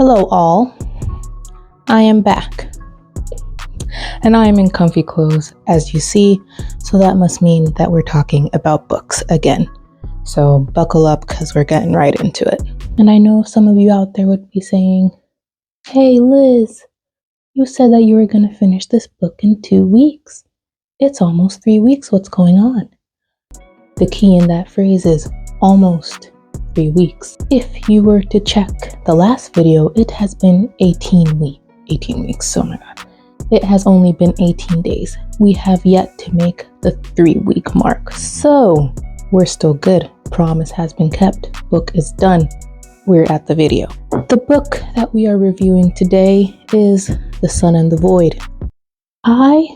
Hello all, I am back and I am in comfy clothes as you see, so that must mean that we're talking about books again. So buckle up because we're getting right into it. And I know some of you out there would be saying, hey Liz, you said that you were going to finish this book in 2 weeks. It's almost 3 weeks, what's going on? The key in that phrase is almost 3 weeks. If you were to check the last video, it has been 18 weeks, oh my god. It has only been 18 days. We have yet to make the 3-week mark. So we're still good. Promise has been kept. Book is done. We're at the video. The book that we are reviewing today is The Sun and the Void. I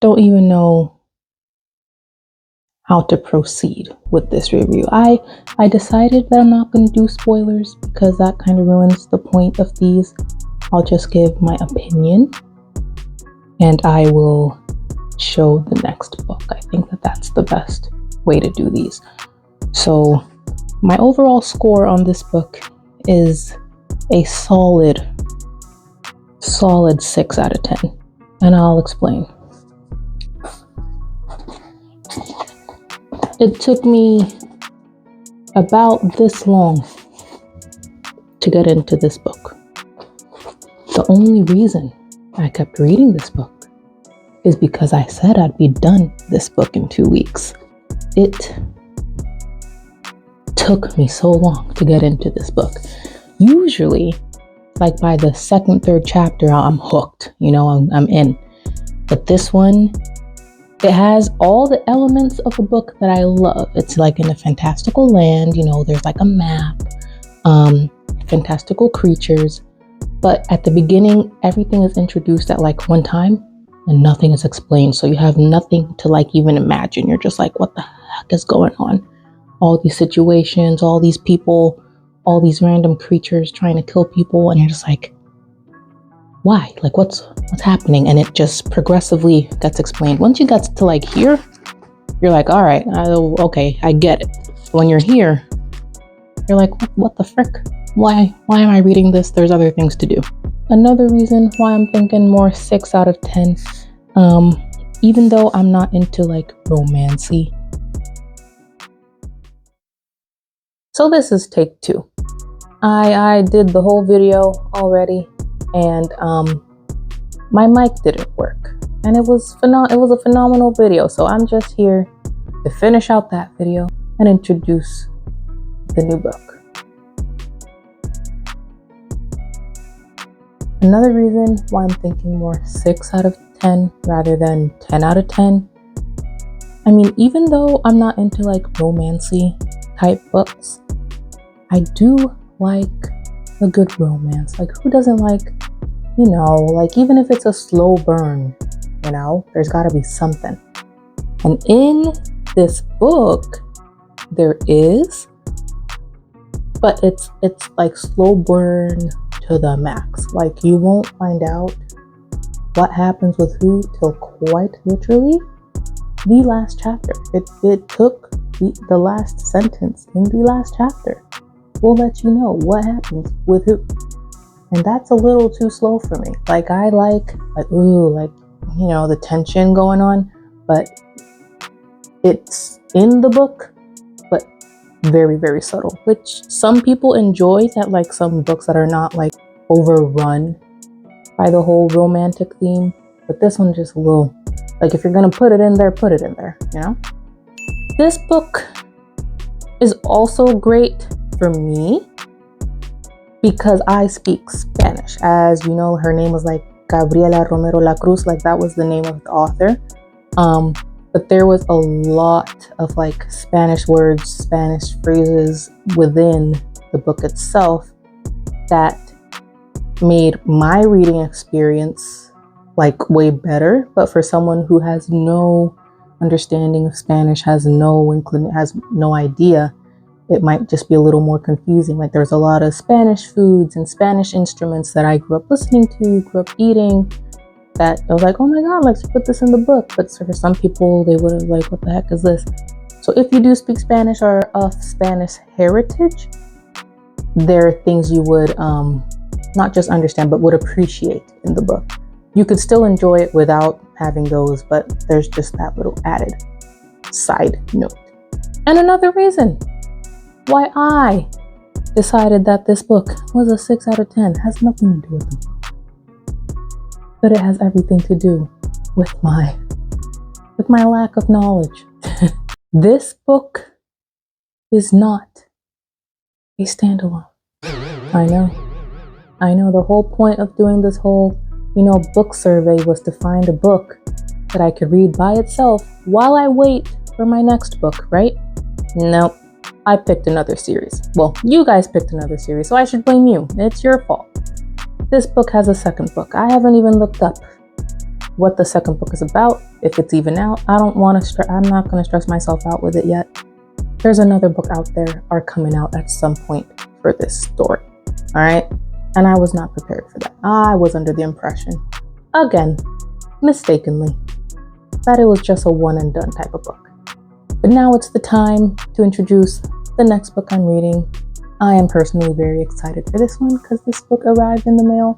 don't even know how to proceed with this review. I decided that I'm not going to do spoilers because that kind of ruins the point of these. I'll just give my opinion and I will show the next book. I think that that's the best way to do these. So my overall score on this book is a solid 6 out of 10, and I'll explain. It took me about this long to get into this book. The only reason I kept reading this book is because I said I'd be done this book in 2 weeks. It took me so long to get into this book. Usually, like by the second, third chapter, I'm hooked, I'm in. But this one, it has all the elements of a book that I love. It's like in a fantastical land, there's like a map, fantastical creatures. But at the beginning, everything is introduced at like one time and nothing is explained. So you have nothing to like even imagine. You're just like, what the heck is going on? All these situations, all these people, all these random creatures trying to kill people. And you're just like, why? Like what's happening? And it just progressively gets explained. Once you get to like here, you're like, all right, okay, I get it. When you're here, you're like, what the frick? Why am I reading this? There's other things to do. Another reason why I'm thinking more 6 out of 10, even though I'm not into like romancy. So this is take 2. I did the whole video already, and my mic didn't work, and it was a phenomenal video. So I'm just here to finish out that video and introduce the new book. Another reason why I'm thinking more 6 out of 10 rather than 10 out of 10. I mean, even though I'm not into like romancy type books, I do like a good romance. Like who doesn't like, like even if it's a slow burn, there's gotta be something. And in this book, there is, but it's like slow burn to the max. Like you won't find out what happens with who till quite literally the last chapter. It took the last sentence in the last chapter will let you know what happens with who. And that's a little too slow for me. Like I like the tension going on, but it's in the book, but very, very subtle, which some people enjoy that, like some books that are not like overrun by the whole romantic theme. But this one just a little, like if you're gonna put it in there, put it in there, This book is also great for me because I speak Spanish. As you know, her name was like Gabriela Romero La Cruz, like that was the name of the author. But there was a lot of like Spanish words, Spanish phrases within the book itself that made my reading experience like way better. But for someone who has no understanding of Spanish, has no idea, it might just be a little more confusing. Like there's a lot of Spanish foods and Spanish instruments that I grew up listening to, grew up eating, that I was like, oh my god, let's put this in the book. But for some people, they would have like, what the heck is this? So if you do speak Spanish or of Spanish heritage, there are things you would not just understand, but would appreciate in the book. You could still enjoy it without having those, but there's just that little added side note. And another reason why I decided that this book was a 6 out of 10 has nothing to do with the book, but it has everything to do with my lack of knowledge. This book is not a standalone. I know the whole point of doing this whole, book survey was to find a book that I could read by itself while I wait for my next book, right? Nope. I picked another series. Well, you guys picked another series, so I should blame you. It's your fault. This book has a second book. I haven't even looked up what the second book is about, if it's even out. I'm not going to stress myself out with it yet. There's another book out there are coming out at some point for this story. All right. And I was not prepared for that. I was under the impression, again, mistakenly, that it was just a one and done type of book. But now it's the time to introduce the next book I'm reading. I am personally very excited for this one because this book arrived in the mail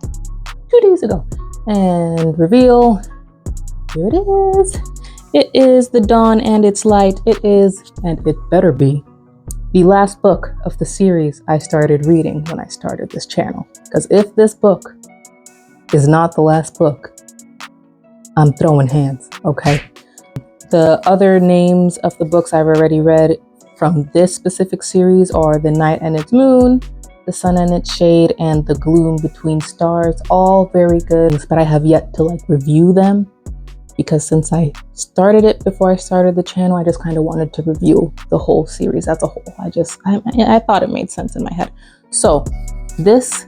2 days ago. And reveal, here it is. It is The Dawn and Its Light. It is, and it better be, the last book of the series I started reading when I started this channel. Because if this book is not the last book, I'm throwing hands, okay? The other names of the books I've already read from this specific series are The Night and Its Moon, The Sun and Its Shade, and The Gloom Between Stars. All very good, but I have yet to review them because since I started it before I started the channel, I just kind of wanted to review the whole series as a whole. I thought it made sense in my head. So this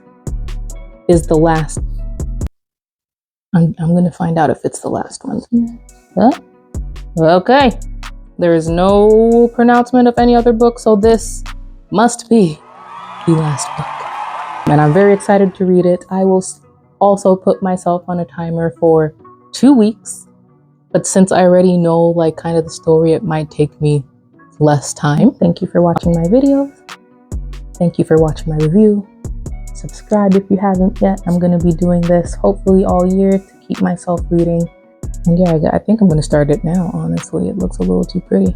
is the last. I'm gonna find out if it's the last one. Huh? Okay. There is no pronouncement of any other book, so this must be the last book. And I'm very excited to read it. I will also put myself on a timer for 2 weeks. But since I already know kind of the story, it might take me less time. Thank you for watching my videos. Thank you for watching my review. Subscribe if you haven't yet. I'm going to be doing this hopefully all year to keep myself reading. And yeah, I think I'm going to start it now, honestly. It looks a little too pretty.